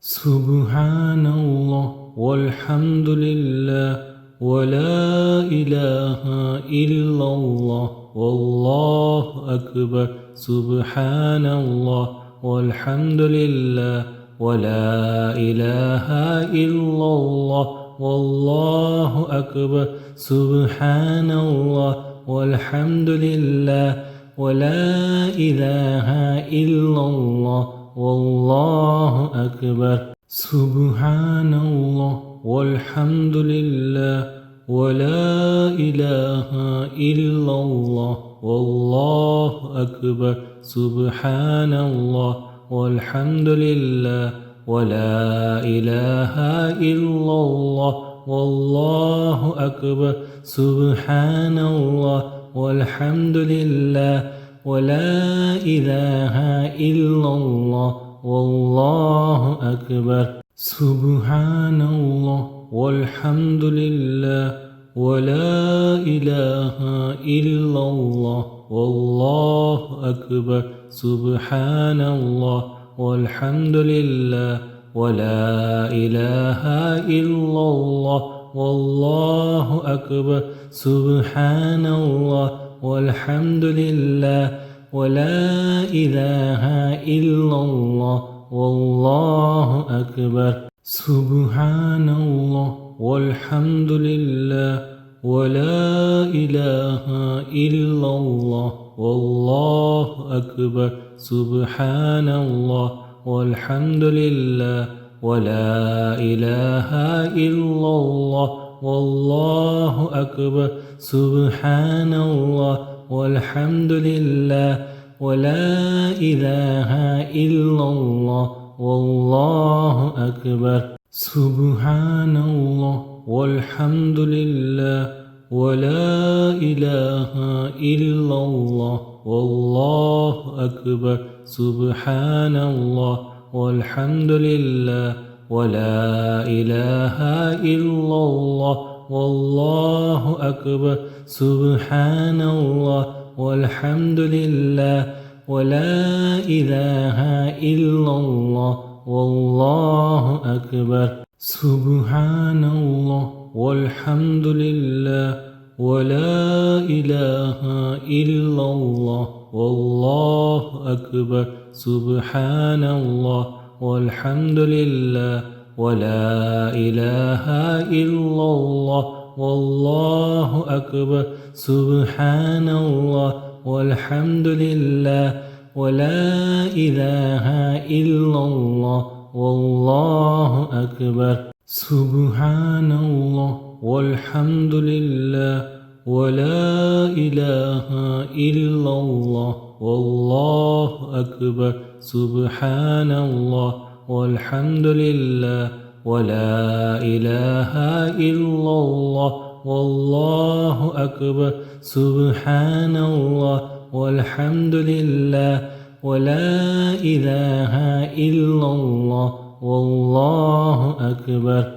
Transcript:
سبحان الله والحمد لله ولا إله إلا الله والله أكبر. سبحان الله والحمد لله ولا إله إلا الله والله أكبر. سبحان الله والحمد لله ولا إله إلا الله والله أكبر. سبحان الله والحمد لله ولا إله إلا الله والله أكبر. سبحان الله والحمد لله ولا إله إلا الله والله أكبر. سبحان الله والحمد لله ولا إله إلا الله والله أكبر. سبحان الله والحمد لله ولا إله إلا الله والله أكبر. سبحان الله والحمد لله ولا إله إلا الله والله أكبر. سبحان الله والحمد لله ولا إله إلا الله والله أكبر. سبحان الله والحمد لله ولا إله إلا الله والله أكبر. سبحان الله والحمد لله ولا إله إلا الله والله أكبر. سبحان الله والحمد لله ولا إله إلا الله والله أكبر. سبحان الله والحمد لله ولا إله إلا الله والله أكبر. سبحان الله والحمد لله ولا إله إلا الله والله أكبر. سبحان الله والحمد لله ولا إله إلا الله والله أكبر. سبحان الله والحمد لله ولا إله إلا الله والله أكبر. سبحان الله والحمد لله ولا إله إلا الله والله أكبر. سبحان الله والحمد لله ولا إله إلا الله والله أكبر. سبحان الله والحمد لله ولا إله إلا الله والله أكبر. سبحان الله والحمد لله ولا إله إلا الله والله أكبر. سبحان الله والحمد لله ولا إله إلا الله والله أكبر.